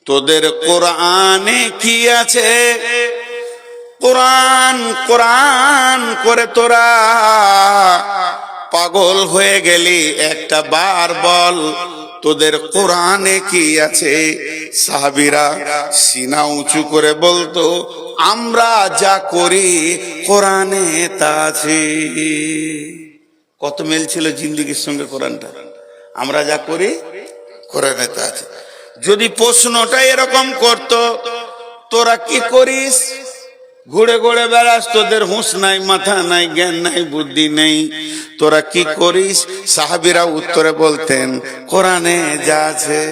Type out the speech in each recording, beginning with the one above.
তোদের কোরআনে কি আছে? কোরআন কোরআন করে তোরা পাগল হয়ে গেলি, একটা বার বল তোদের কোরআনে কি আছে? সাহাবীরা সিনা উঁচু করে বলতো, আমরা যা করি কোরআনে তা আছে। কত মিল ছিল জিন্দেগির সঙ্গে কোরআনটা। আমরা যা করি কোরআনে তা আছে। যদি প্রশ্নটা এরকম করতো, তোরা কি করিস? ঘুরে ঘুরে বেড়াস, তোদের হুঁশ নাই, মাথা নাই, জ্ঞান নাই, বুদ্ধি নেই, তোরা কি করিস? সাহাবীরা উত্তরে বলতেন, কোরআনে যা আছে,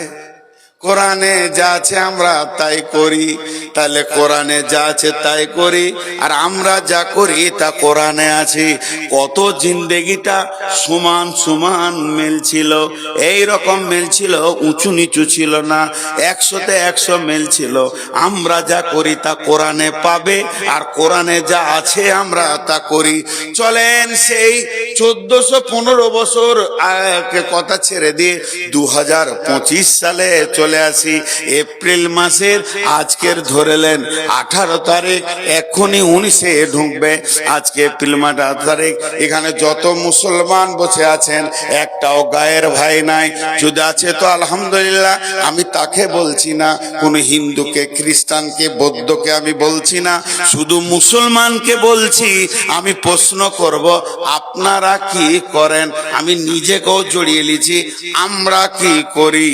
কোরআনে যা আছে আমরা তাই করি। তাহলে কোরআনে যা আছে তাই করি, আর আমরা যা করি তা কোরআনে আছে। কত জিন্দেগিটা সমান সমান মিল ছিল, এই রকম মিল ছিল, উঁচু নিচু ছিল না, 100তে 100 মিল ছিল। আমরা যা করি তা কোরআনে পাবে, আর কোরআনে যা আছে আমরা তা করি। চলেন সেই 1415 বছর কথা ছেড়ে দিয়ে 2025 সালে চলে আসি। এপ্রিল মাসের আজকের ধরেলেন 18 তারিখ, এখনই 19-এ ঢুকবে। আজকে এপ্রিল মাস 18 তারিখ। এখানে যত মুসলমান বসে আছেন, একটাও গায়ের ভাই নাই। যদি আছে তো আলহামদুলিল্লাহ। আমি তাকে বলছি না, কোন হিন্দুকে, খ্রিস্টানকে, বৌদ্ধকে আমি বলছি না, শুধু মুসলমানকে বলছি। আমি প্রশ্ন করব, আপনারা কি করেন? আমি নিজেকেও জড়িয়ে নিয়েছি, আমরা কি করি?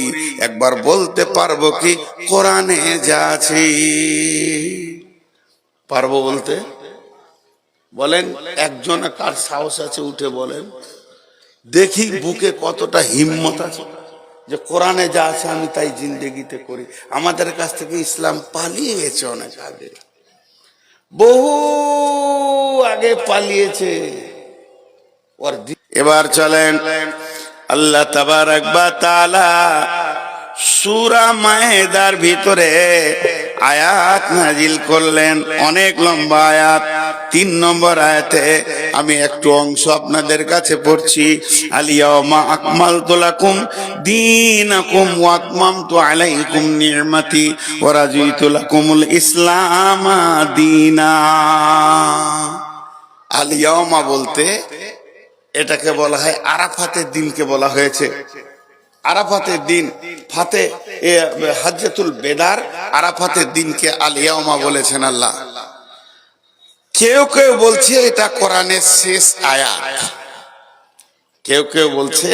একবার বলতে পারবো কি কোরআনে যা আছে? পারবো বলতে? বলেন একজন, কার সাহস আছে উঠে বলেন দেখি, বুকে কতটা হিম্মত আছে যে কোরআনে যা আছে আমি তাই জিন্দেগিতে করি। আমাদের কাছ থেকে ইসলাম পালিয়ে গেছে অনেক আগে, বহু আগে পালিয়েছে। এবার চলেন আল্লাহ তাবারক ওয়া তাআলা সূরা মায়েদার ভিতরে আয়াত নাজিল করলেন, অনেক লম্বা আয়াত। 3 নম্বর আয়াতে আমি একটু অংশ আপনাদের কাছে পড়ছি। আলিয়াউমা আকমালতু লাকুম দীনাকুম ওয়া আতমামতু আলাইকুম নি'মাতি ওয়া রাদিতু লাকুমুল ইসলাম দীনা। আলিয়াউমা বলতে এটাকে বলা হয় আরাফাতের দিনকে বলা হয়েছে। আরাফাতের দিন, ফাতে হাজ্জাতুল বেদার আরাফাতের দিনকে আলিয়াউমা বলেছেন আল্লাহ। কেউ কেউ বলছে এটা কোরআনের শেষ আয়াত, কেউ কেউ বলছে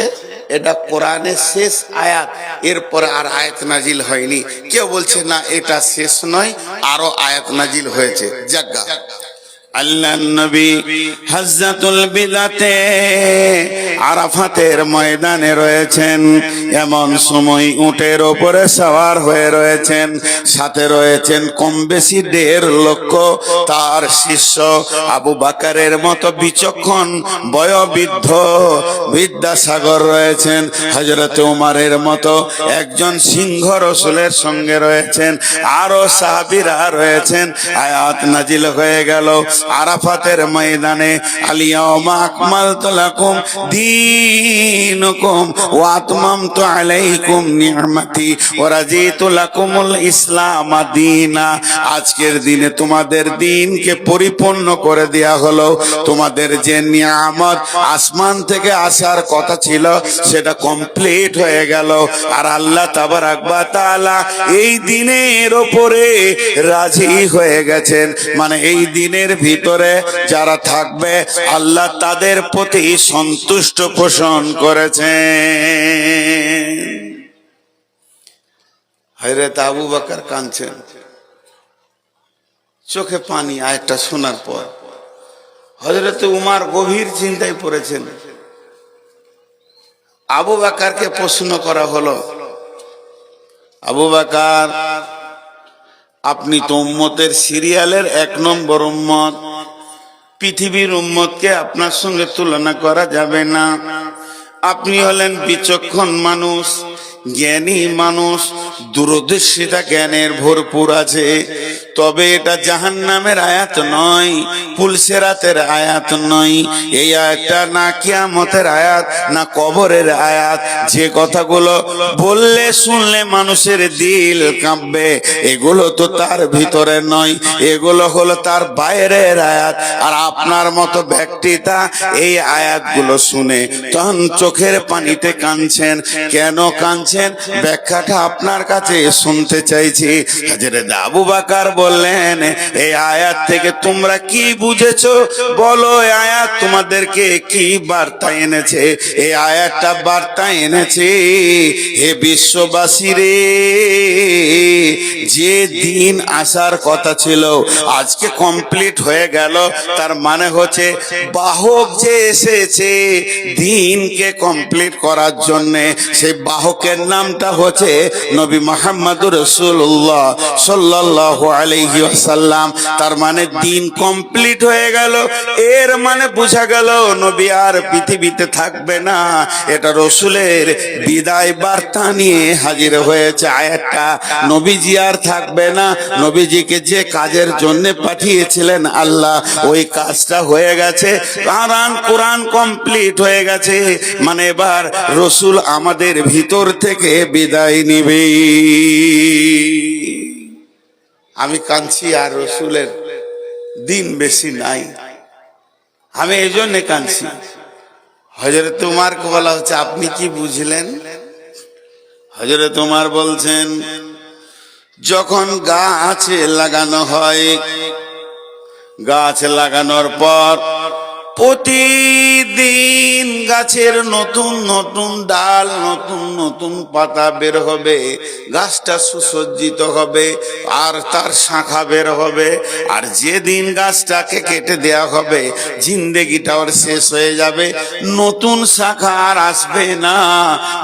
এটা কোরআনের শেষ আয়াত, এরপরে আর আয়াত নাজিল হয়নি। কেউ বলছে না এটা শেষ নয়, আরো আয়াত নাজিল হয়েছে। জাগা আল্লাহ নবী হাজ্জাতুল বিদাতে আরাফাতের ময়দানে রয়েছেন। এমন সময় উটের ওপরে সওয়ার হয়ে রয়েছেন, সাথে রয়েছেন কম বেশি 1.5 লক্ষ তার শিষ্য। আবু বকরের মতো বিচক্ষণ বয়োবৃদ্ধ বিদ্যাসাগর রয়েছেন, হযরত ওমরের মতো একজন সিংহ রাসূলের সঙ্গে রয়েছেন, আরো সাহাবীরা রয়েছেন। আয়াত নাজিল হয়ে গেল আরাফাতের ময়দানে, আলিয়াউমা আকমালতু লাকুম দীনাকুম ওয়া আতমামতু আলাইকুম নি'মাতি ওয়া রাদিতু লাকুমুল ইসলাম দীনা। আজকের দিনে তোমাদের দিনকে পরিপূর্ণ করে দেয়া হলো। তোমাদের যে নিয়ামত আসমান থেকে আসার কথা ছিল সেটা কমপ্লিট হয়ে গেল। আর আল্লাহ তাবারক ওয়া তাআলা এই দিনের উপরে রাজি হয়ে গেছেন। মানে এই দিনের ভিতরে যারা থাকবে আল্লাহ তাদের প্রতি সন্তুষ্ট পোষণ করেছেন। হযরত আবু বকর কাঁদছেন, চোখে পানি আয়াতটা শোনার পর। হযরত উমর গভীর চিন্তায় পড়েছেন। আবু বকরকে প্রশ্ন করা হলো, আবু বকর আপনি তো উম্মতের সিরিয়ালের 1 নম্বর উম্মত, পৃথিবীর উম্মতকে আপনার সঙ্গে তুলনা করা যাবে না। আপনি হলেন বিচক্ষণ মানুষ, জ্ঞানী মানুষ, দূরদর্শিতা জ্ঞানের ভরপুর আছে। তবে এটা জাহান্নামের আয়াত নয়, পুলসেরাতের আয়াত নয়। এই আয়াতটা না কিয়ামতের আয়াত, না কবরের আয়াত। যে কথাগুলো বললে শুনলে মানুষের দিল কাঁপবে, এগুলো তো তার ভিতরে নয়, এগুলো হলো তার বাইরের আয়াত। আর আপনার মতো ব্যক্তিটা এই আয়াতগুলো শুনে তখন চোখের পানিতে কাঁদছেন। কেন কাঁদছেন ব্যাখ্যাটা আপনার কাছে শুনতে চাইছি। হযরত আবু বকর বললেন, এই আয়াত থেকে তোমরা কি বুঝেছো বলো? এই আয়াত তোমাদেরকে কি বার্তা এনেছে? এই আয়াতটা বার্তা এনেছে, হে বিশ্ববাসী রে, যে দিন আসার কথা ছিল আজকে কমপ্লিট হয়ে গেল। তার মানে হচ্ছে বাহক যে এসেছে দিনকে কমপ্লিট করার জন্য, সেই বাহকের নামটা হচ্ছে নবী মুহাম্মদুর রাসূলুল্লাহ সাল্লাল্লাহু আলাইহি ওয়াসাল্লাম। তার মানে দিন কমপ্লিট হয়ে গেল, এর মানে বোঝা গেল নবী আর পৃথিবীতে থাকবে না। এটা রসুলের বিদায় বার্তা নিয়ে হাজির হয়েছে আয়াতটা। নবীজি আর থাকবে না, নবীজিকে যে কাজের জন্য পাঠিয়েছিলেন আল্লাহ, ওই কাজটা হয়ে গেছে। কোরআন কমপ্লিট হয়ে গেছে, মানে এবার রসুল আমাদের ভিতর থেকে বিদায় নিবে। আমি কাঁদছি আর রসুলের দিন বেশি নাই, আমি এই জন্য কাঁদছি। হযরত উমরকে বলা হচ্ছে, আপনি কি বুঝলেন? হযরত উমর বলছেন, যখন গাছে লাগানো হয়, গাছ লাগানোর পর প্রতিদিন গাছের নতুন নতুন ডাল, নতুন নতুন পাতা বের হবে, গাছটা সুসজ্জিত হবে আর তার শাখা বের হবে। আর যেদিন গাছটাকে কেটে দেয়া হবে, জিন্দেগিটা ওর শেষ হয়ে যাবে, নতুন শাখা আর আসবে না,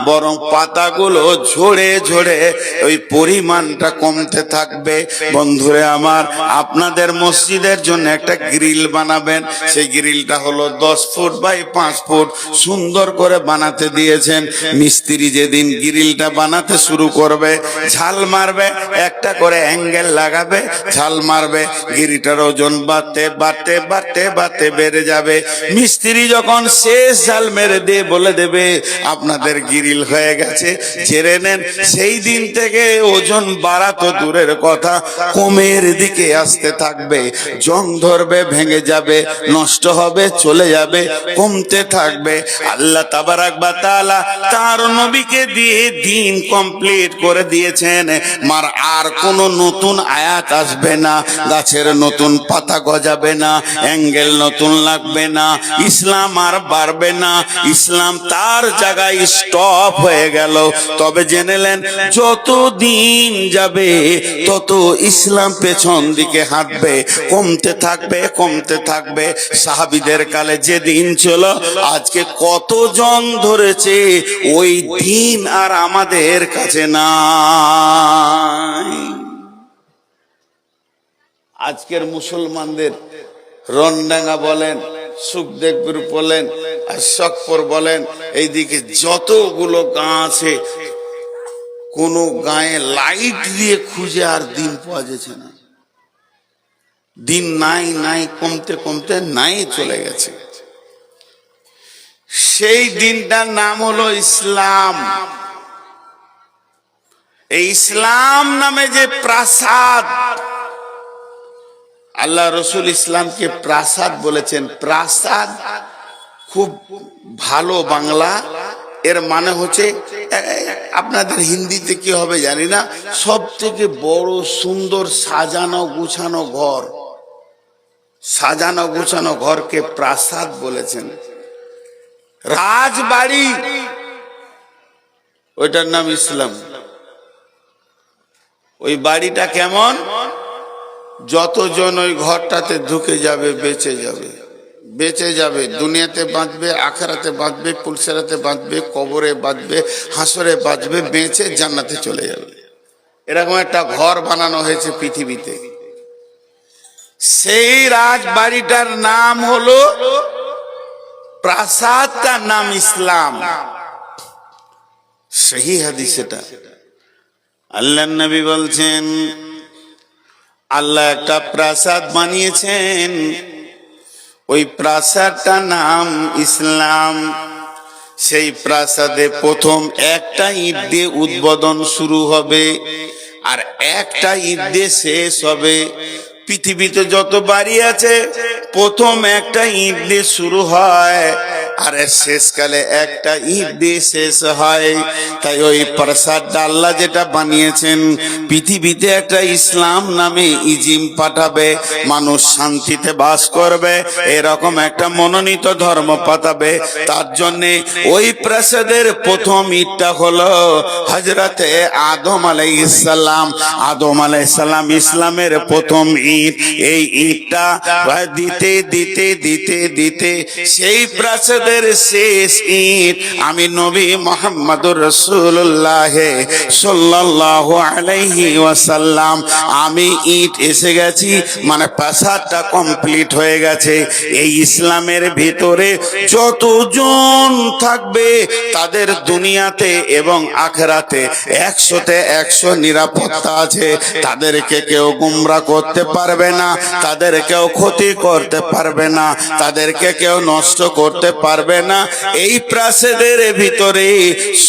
বরং পাতাগুলো ঝরে ঝরে ওই পরিমাণটা কমতে থাকবে। বন্ধুরে আমার, আপনাদের মসজিদের জন্য একটা গ্রিল বানাবেন, সেই গ্রিলটা হলো 10 ফুট বাই 5 ফুট, সুন্দর করে বানাতে দিয়েছেন। মিস্ত্রি যেদিন গ্রিলটা বানাতে শুরু করবে, ঝাল মারবে, একটা করে অ্যাঙ্গেল লাগাবে, ঝাল মারবে, গ্রিলটার ওজন বাড়তে বাড়তে বাড়তে বাড়তে বেড়ে যাবে। মিস্ত্রি যখন শেষ ঝাল মেরে দিয়ে বলে দেবে আপনাদের গ্রিল হয়ে গেছে, ছেড়ে নেন, সেই দিন থেকে ওজন বাড়া তো দূরের কথা, কমের দিকে আসতে থাকবে, জং ধরবে, ভেঙে যাবে, নষ্ট হবে, চলে যাবে, কমতে থাকবে। আল্লাহ তাবারাক ওয়া তাআলা তার নবীকে দিয়ে দিন কমপ্লিট করে দিয়েছেন। মার আর কোন নতুন আয়াত আসবে না, গাছের নতুন পাতা গজাবে না, অ্যাঙ্গেল নতুন লাগবে না, ইসলাম আর বাড়বে না, ইসলাম তার জায়গায় স্টপ হয়ে গেল। তবে জেনেলেন, যত দিন যাবে তত ইসলাম পেছন দিকে হাঁটবে, কমতে থাকবে, কমতে থাকবে। সাহাবীদের কালে যে দিন ছিল, আজকে কত জং ধরেছে, ওই দিন আর আমাদের কাছে নাই। আজকের মুসলমানদের রনডাঙ্গা বলেন, সুখদেবপুর বলেন, আর শখপুর বলেন, এইদিকে যতগুলো গাঁ আছে, কোন গায়ে লাইট দিয়ে খুঁজে আর দিন পাওয়া যাচ্ছে না। দিন নাই নাই, কমতে কমতে নাই চলে গেছে। সেই দিনটার নাম হলো ইসলাম। এই ইসলাম নামে যে প্রাসাদ, আল্লাহ রসুল ইসলামকে প্রাসাদ বলেছেন। প্রাসাদ খুব ভালো বাংলা, এর মানে হচ্ছে, আপনাদের হিন্দিতে কি হবে জানি না, সব থেকে বড় সুন্দর সাজানো গুছানো ঘর। সাজানো গুছানো ঘরকে প্রাসাদ বলেছেন। রাজবাড়ি, ওইটার নাম ইসলাম। ওই বাড়িটা কেমন? যতজন ওই ঘরটাতে ঢুকে যাবে বেঁচে যাবে, বেঁচে যাবে, দুনিয়াতে বাঁচবে, আখিরাতে বাঁচবে, পুলসেরাতে বাঁচবে, কবরে বাঁচবে, হাসরে বাঁচবে, বেঁচে জান্নাতে চলে যাবে। এরকম একটা ঘর বানানো হয়েছে পৃথিবীতে। সেই রাজবাড়িটার নাম হলো প্রাসাদ, তার নাম ইসলাম। সহি হাদিস এটা। আল্লাহর নবী বলছেন আল্লাহ একটা প্রাসাদ বানিয়েছেন, ওই প্রাসাদটার নাম ইসলাম। সেই প্রাসাদে প্রথম একটা ইট দিয়ে উদ্বোধন শুরু হবে আর একটা ইট দিয়ে শেষ হবে। পৃথিবীতে যত বাড়ি আছে প্রথম একটা ইট দিয়ে শুরু হয় আর শেষকালে একটা ইট দিয়ে শেষ হয়। তাই ওই প্রাসাদটা আল্লাহ যেটা বানিয়েছেন, পৃথিবীতে একটা ইসলাম নামে ইজিম পাঠাবে, মানুষ শান্তিতে বাস করবে, এরকম একটা মনোনীত ধর্ম পাঠাবে। তার জন্যে ওই প্রাসাদের প্রথম ইটটা হলো হযরতে আদম আলাইহিস সালাম। আদম আলাইহিস সালাম ইসলামের প্রথম ইট। এই ইটটা দিতে দিতে দিতে দিতে সেই প্রাসাদের শেষ ইট আমি নবী মুহাম্মদুর রাসূলুল্লাহ সাল্লাল্লাহু আলাইহি ওয়াসাল্লাম, আমি ইট এসে গেছি, মানে প্রাসাদটা কমপ্লিট হয়ে গেছে। এই ইসলামের ভিতরে যতজন থাকবে তাদের দুনিয়াতে এবং আখিরাতে 100তে 100 নিরাপত্তা আছে। তাদেরকে কেউ গুমরা করতে পারবে না, তাদের কেউ ক্ষতি করতে পারবে না, তাদেরকে কেউ নষ্ট করতে পারবে না। এই প্রাসাদের ভিতরে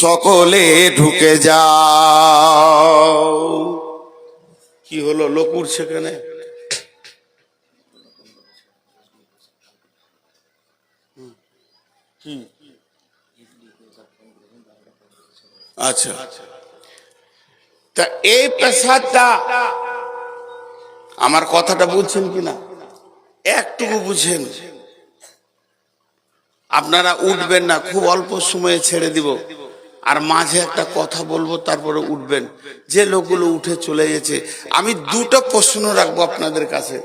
সকলে ঢুকে যাও। কি হলো, লোক উঠছে সেখানে? আচ্ছা, তা এই প্রাসাদটা, আমার কথাটা বুঝছেন কিনা একটুকু বুঝেন। আপনারা উঠবেন না, খুব অল্প সময়ে ছেড়ে দিব, আর মাঝে একটা কথা বলবো, তারপরে উঠবেন। যে লোকগুলো উঠে চলে গেছে, আমি দুটো প্রশ্ন রাখবো আপনাদের কাছে,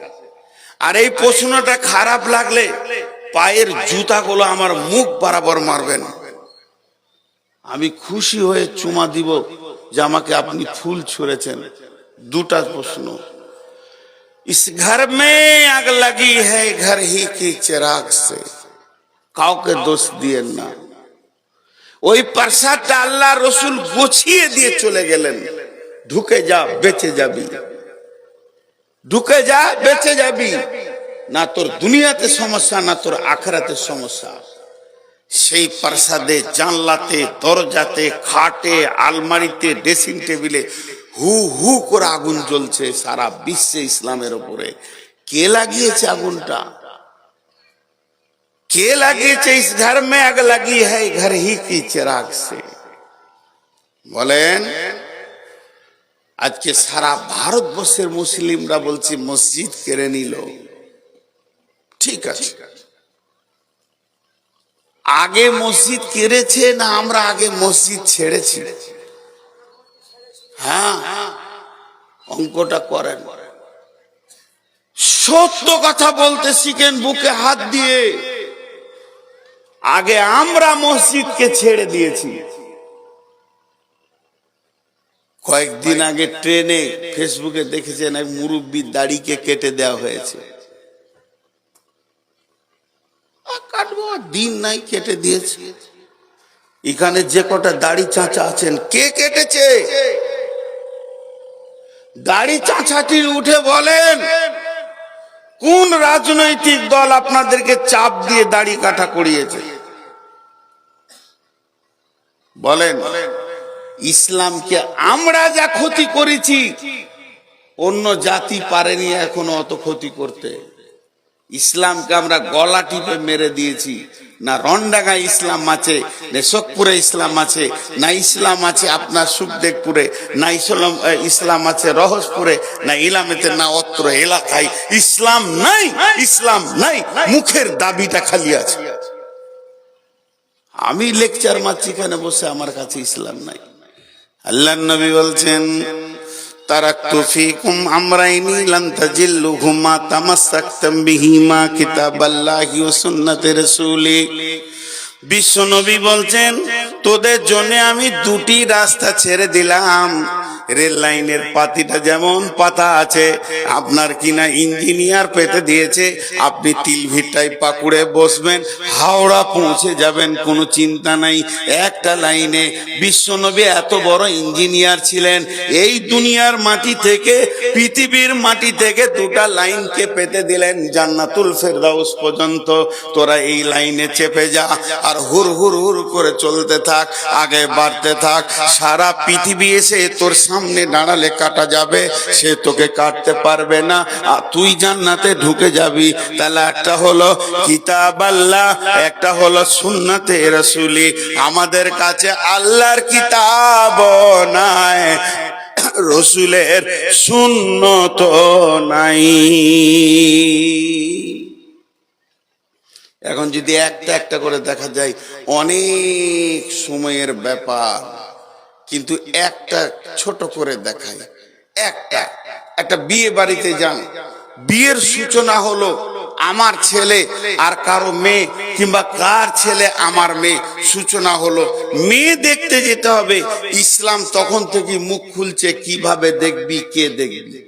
আর এই প্রশ্নটা খারাপ লাগলে পায়ের জুতাগুলো আমার মুখ বরাবর মারবেন। আমি খুশি হয়ে চুমা দিব যে আমাকে আপনি ফুল ছুঁড়েছেন। দুটা প্রশ্ন। इस घर में आग लगी है घर ही की चिराग से, কাউকে দোষ দিয়েন না। ওই প্রাসাদটা আল্লাহ রসুল গুছিয়ে দিয়ে চলে গেলেন, ঢুকে যা বেঁচে যাবি, ঢুকে যা বেঁচে যাবি, না তোর দুনিয়াতে সমস্যা না তোর আখিরাতে সমস্যা। সেই প্রাসাদে জানলাতে, দরজাতে, খাটে, আলমারিতে, ড্রেসিং টেবিলে হু হু করে আগুন জ্বলছে সারা বিশ্বে ইসলামের উপরে। কে লাগিয়েছে আগুনটা? কে লাগিয়েছে? ইস ঘর মে আগ লাগি है घर ही की चिराग से। বলেন, আজকে সারা ভারতবর্ষের মুসলিমরা বলছে মসজিদ কেড়ে নিল। ঠিক আছে, আগে মসজিদ কেড়েছে না আমরা আগে মসজিদ ছেড়েছি? হ্যাঁ, অঙ্কটা করেন। সত্য কথা বলতে শিখেন বুকে হাত দিয়ে। আগে আমরা মসজিদকে ছেড়ে দিয়েছি। কয়েকদিন আগে ট্রেনে ফেসবুকে দেখেছেন এক মুরব্বীর দাড়িকে কেটে দেওয়া হয়েছে। কাটবো দিন নাই, কেটে দিয়েছে। এখানে যে কটা দাড়ি চাচা আছেন, কে কেটেছে? দাড়ি চাচাটি উঠে বলেন, কোন রাজনৈতিক দল আপনাদেরকে চাপ দিয়ে দাড়ি কাটা করিয়েছে? বলেন। ইসলামকে আমরা যা ক্ষতি করেছি অন্য জাতি পারেনি এখনো অত ক্ষতি করতে। ইসলামকে আমরা গলা টিপে মেরে দিয়েছি। না রন্ডাঙ্গা ইসলাম আছে, না শোকপুরে ইসলাম আছে, না ইসলাম আছে আপনার সুখদেবপুরে, না ইসলাম আছে রহসপুরে, না ইলামেতে, না অত্র এলাকায় ইসলাম নাই। ইসলাম নাই, মুখের দাবিটা খালি আছে। আমি লেকচার মারছি এখানে বসে, আমার কাছে ইসলাম নাই। আল্লাহর নবী বলছেন, তারাকতু ফীকুম আমরাইনি লান তাজিল্লুহুমা তামাসসাকতুম বিহিমা কিতাবাল্লাহি ওয়া সুন্নাতি রাসূলি। বিশ্ব নবী বলছেন, তোদের জন্য আমি দুটি রাস্তা ছেড়ে দিলাম। রেল লাইনের পাতিটা যেমন পাতা আছে, আপনার কিনা ইঞ্জিনিয়ার পেতে দিয়েছে, আপনি তিলভিটায় পাকুড়ে বসবেন, হাওড়া পৌঁছে যাবেন, কোনো চিন্তা নাই। একটা লাইনে বিশ্বনবী এত বড় ইঞ্জিনিয়ার ছিলেন, এই দুনিয়ার মাটি থেকে, পৃথিবীর মাটি থেকে দুটা লাইনকে পেতে দিলেন জান্নাতুল ফেরদাউস পর্যন্ত। তোরা এই লাইনে চেপে যা আর হুর হুর হুর করে চলতে থাক, আগে বাড়তে থাক। সারা পৃথিবী এসে তোর সামনে দাঁড়ালে কাটা যাবে, সে তোকে কাটতে পারবে না, আর তুই জান্নাতে ঢুকে যাবি। তাহলে একটা হলো কিতাব আল্লাহ, একটা হলো সুন্নাতে রাসূলি। আমাদের কাছে আল্লাহর কিতাব নাই, রসুলের সুন্নত নাই। এখন যদি একটা একটা করে দেখা যায় অনেক সময়ের ব্যাপার, কিন্তু একটা ছোট করে দেখায়। একটা বিয়ে বাড়িতে যান, বিয়ের সূচনা হলো আমার ছেলে আর কারো মেয়ে, কিংবা কার ছেলে আমার মেয়ে, সূচনা হলো মেয়ে দেখতে যেতে হবে। ইসলাম তখন থেকে মুখ খুলছে, কিভাবে দেখবি, কে দেখবি।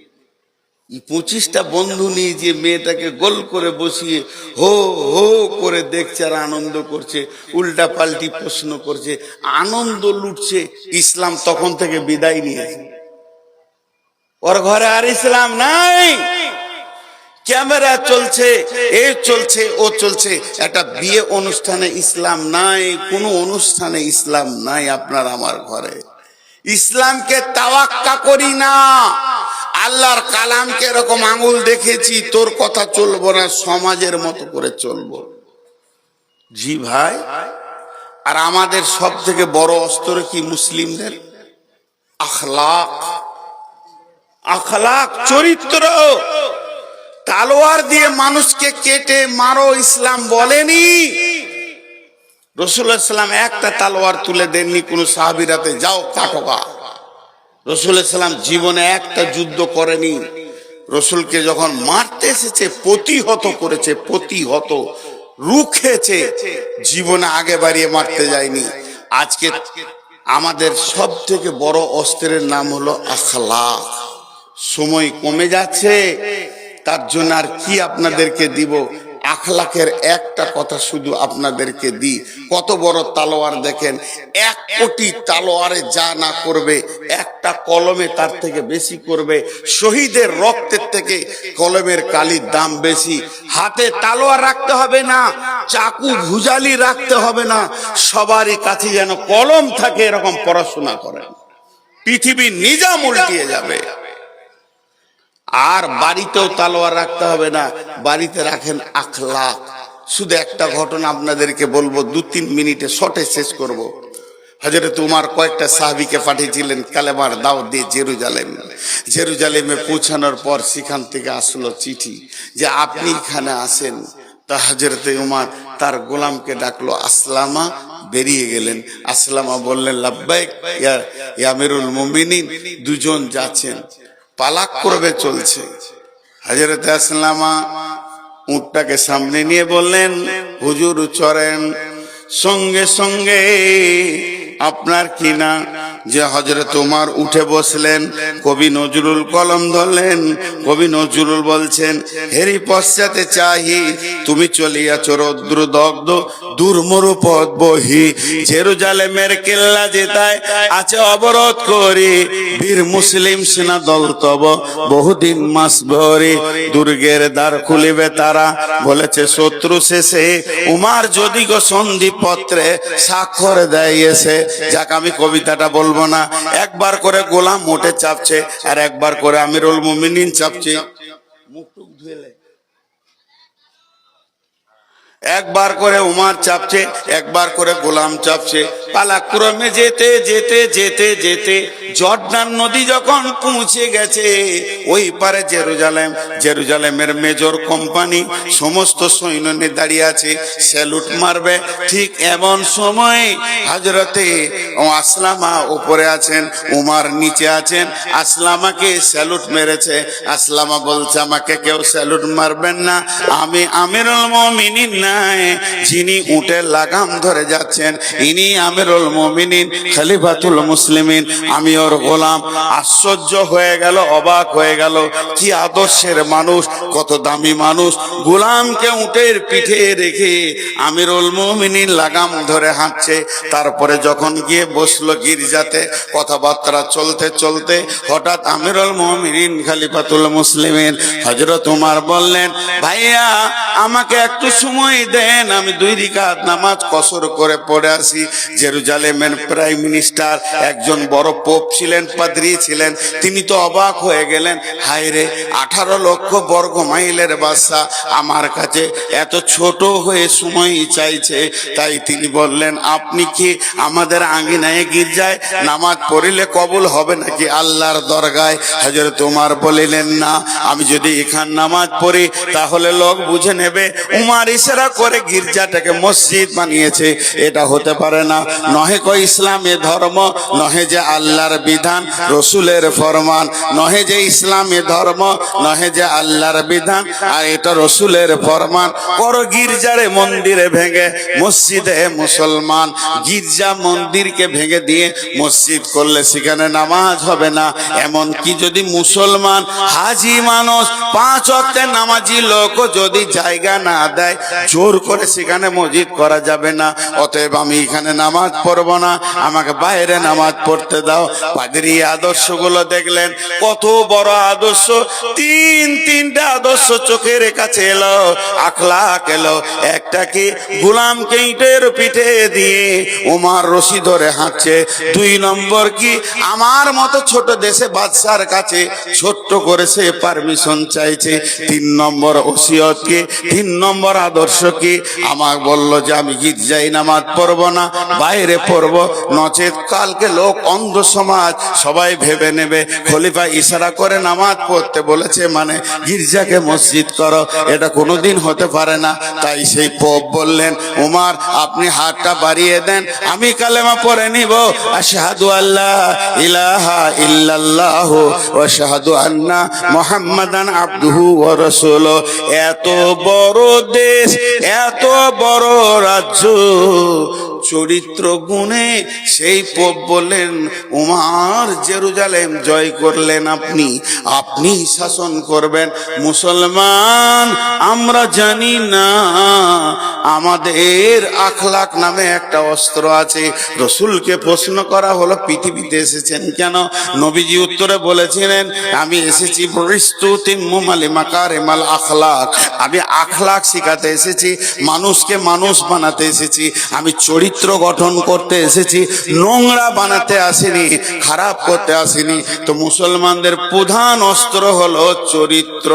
25টা বন্ধু নিয়ে যে মেয়েটাকে গোল করে বসিয়ে হো হো করে দেখছে আর আনন্দ করছে, উল্টা পাল্টি প্রশ্ন করছে, আনন্দ লুটছে। ইসলাম তখন থেকে বিদায় নিয়েছে, ওর ঘরে আর ইসলাম নাই। ক্যামেরা চলছে, এ চলছে, ও চলছে, একটা বিয়ে অনুষ্ঠানে ইসলাম নাই, কোনো অনুষ্ঠানে ইসলাম নাই আপনার আমার ঘরে। ইসলামকে তাওয়াক্কা করি না, আল্লাহর কালামকে এরকম আঙুল দেখেছি, তোর কথা চলবো না, সমাজের মতো করে চলবো। জি ভাই। আর আমাদের সব থেকে বড় অস্ত্র কি মুসলিমদের? আখলাক, আখলাক, চরিত্র। তালোয়ার দিয়ে মানুষকে কেটে মারো ইসলাম বলেনি। রাসূলুল্লাহ সাল্লাল্লাহু আলাইহি ওয়াসাল্লাম একটা তালোয়ার তুলে দেননি কোন সাহাবীরাতে যাও কাটোগা। রাসূলুল্লাহ সাল্লাল্লাহু আলাইহি ওয়াসাল্লাম জীবনে একটা যুদ্ধ করেনি। রসুলকে যখন মারতে এসেছে প্রতিহত করেছে, প্রতিহত রুখেছে, জীবনে আগে বাড়িয়ে মারতে যায়নি। আজকে আমাদের সব থেকে বড় অস্ত্রের নাম হলো আখলাক। সময় কমে যাচ্ছে, তার জন্য আর কি আপনাদেরকে দিব। আখলাকের একটা কথা শুধু আপনাদেরকে দিই। কত বড় তালোয়ার দেখেন, 1 কোটি তালোয়ারে যা না করবে, একটা কলমে তার থেকে বেশি করবে। শহীদের রক্তের থেকে কলমের কালির দাম বেশি। হাতে তালোয়ার রাখতে হবে না, চাকু ভুজালি রাখতে হবে না, সবারই কাছে যেন কলম থাকে, এরকম পড়াশোনা করেন, পৃথিবীর নিজাম উল্টিয়ে যাবে। আর বাড়িতেও তালোয়ার রাখতে হবে না, বাড়িতে রাখেন আখলাক। শুধু একটা ঘটনা আপনাদেরকে বলবো, 2-3 মিনিটে শর্টে শেষ করব। হযরত উমর কয়েকটা সাহাবীকে পাঠিয়েছিলেন কালেমার দাওয়াত দিয়ে জেরুজালেমে পৌঁছানোর পর সেখান থেকে আসলো চিঠি যে আপনি এখানে আসেন। তা হযরত উমর তার গোলামকে ডাকলো, আসলামা। বেরিয়ে গেলেন। আসলামা বললেন, লাব্বাইক ইয়া আমিরুল মুমিনিন। দুজন যাচ্ছেন, পালাক করবে চলছে। হযরত আসলামা উটটাকে সামনে নিয়ে বললেন, হুজুর চড়েন। সঙ্গে সঙ্গে আপনার কিনা যে হযরত ওমর উঠে বসলেন, কবি নজরুল কলম ধরলেন। কবি নজরুল বলছেন, হেরি পশ্চাতে চাহি তুমি চলিয়াছ রৌদ্র দগ্ধ দুর্মরু পথ বহি, জেরুজালেমের কেল্লা যেতায় আছে অবরোধ করি, বীর মুসলিম সেনা দল তব বহুদিন মাস ভরি, দুর্গের দ্বার খুলিবে তারা বলেছে শত্রু শেষে, উমার যদি গো সন্ধি পত্রে স্বাক্ষর দেয় এসে। যাক, আমি কবিতাটা বলবো না। একবার করে গোলাম মোটে চাপছে আর একবার করে আমিরুল মুমিনিন চাপছে। মুখটুক ধুয়েলে একবার করে উমার চাপছে, একবার করে গোলাম চাপছে। পালাক্রমে যেতে যেতে যেতে যেতে জর্ডান নদী যখন পৌঁছে গেছে ওই পারে জেরুজালেমের মেজর কোম্পানি সমস্ত সৈন্য নিয়ে দাঁড়িয়ে আছে, স্যালুট মারবে। ঠিক এমন সময় হযরতে আসলামা উপরে আছেন, উমার নিচে আছেন। আসলামাকে স্যালুট মেরেছে। আসলামা বলছে, আমাকে কেউ স্যালুট মারবেন না, আমি আমিরুল মুমিনিন না, নাই, যিনি উটের লাগাম ধরে যাচ্ছেন ইনি আমিরুল মুমিনিন খলিফাতুল মুসলিমিন, আমি ওর গোলাম। আশ্চর্য হয়ে গেল, অবাক হয়ে গেল, কি আদর্শের মানুষ, কত দামি মানুষ, গোলামকে উটের পিঠে রেখে আমিরুল মুমিনিন লাগাম ধরে হাঁটছে। তারপরে যখন গিয়ে বসলো গির্জাতে, কথাবার্তা চলতে চলতে হঠাৎ আমিরুল মুমিনিন খলিফাতুল মুসলিমিন হযরত উমর বললেন, ভাইয়া আমাকে একটু সময় দেন, আমি 2 রাকাত নামাজ কসর করে পড়ে আসি। জেরুজালেমের প্রাইম মিনিস্টার, একজন বড় পোপ ছিলেন, পাদ্রী ছিলেন, তিনি তো অবাক হয়ে গেলেন, হায় রে 18 লক্ষ বর্গ মাইলের বাদশা আমার কাছে এত ছোট হয়ে সময় চাইছে। তাই তিনি বললেন, আপনি কি আমাদের আঙ্গিনায় গির্জায় নামাজ পড়িলে কবুল হবে নাকি আল্লাহর দরগায়? হযরত ওমর বলিলেন, না, আমি যদি এখানে নামাজ পড়ি তাহলে লোক বুঝে নেবে উমর ইশারা করে গির্জাটাকে মসজিদ বানিয়েছে, এটা হতে পারে না। নহে কো ইসলামে ধর্ম, নহে যে আল্লাহর বিধান রসুলের ফরমান, নহে যে ইসলামে ধর্ম, নহে যে আল্লাহর বিধান আর এটা রসুলের ফরমান। করো গির্জারে মন্দিরে ভেঙে মসজিদে মুসলমান। গির্জা মন্দিরকে ভেঙে দিয়ে মসজিদ করলে সেখানে নামাজ হবে না। এমন কি যদি মুসলমান হাজি মানুষ 5 ওয়াক্তের নামাজি লোক যদি জায়গা না দেয়, জোর করে সেখানে মসজিদ করা যাবে না। অতএব আমি এখানে নামাজ পড়বো না, আমাকে বাইরে নামাজ পড়তে দাও। পাদ্রী আদর্শগুলো দেখলেন, কত বড় আদর্শ, 3টা আদর্শ চোখের কাছে এলো, আখলাক এলো। একটা কি, গোলামকে ইটের পিঠে দিয়ে উমর রশি ধরে হাঁটছে। 2 নম্বর কি, আমার মতো ছোট দেশে বাদশার কাছে ছোট্ট করেছে পারমিশন চাইছে। 3 নম্বর ওসিয়ত কি, 3 নম্বর আদর্শ কি, আমাকে বলল যে আমি গির্জায় নামাজ পড়বো না, বাইরে পড়বো, নচেত কালকে লোক অন্ধ সমাজ সবাই ভেবে নেবে খলিফা ইশারা করে নামাজ পড়তে বলেছে মানে গির্জাকে মসজিদ করো, এটা কোনোদিন হতে পারে না। তাই সেই পোপ বললেন, উমর আপনি হাতটা বাড়িয়ে দেন, আমি কালেমা পড়ে নিব, আশহাদু আল্লা ইলাহা ইল্লাল্লাহু ওয়া আশহাদু আন্না মুহাম্মাদান আবদুহু ওয়া রাসূলুহু। এত বড় দেশ, এত বড় রাজ্য, চরিত্র গুণে সেই পোপ বললেন, উমর জেরুজালেম জয় করলেন আপনি শাসন করবেন। মুসলমান আমরা জানি না আমাদের আখলাক নামে একটা অস্ত্র আছে। রসুলকে প্রশ্ন করা হলো, পৃথিবীতে এসেছেন কেন? নবীজি উত্তরে বলেছিলেন, আমি এসেছি আখলাক, আমি আখলাক শিখাতে এসেছি, মানুষকে মানুষ বানাতে এসেছি, আমি চরিত্র গঠন করতে এসেছি, নোংরা বানাতে আসিনি, খারাপ করতে আসিনি। তো মুসলমানদের প্রধান অস্ত্র হলো চরিত্র।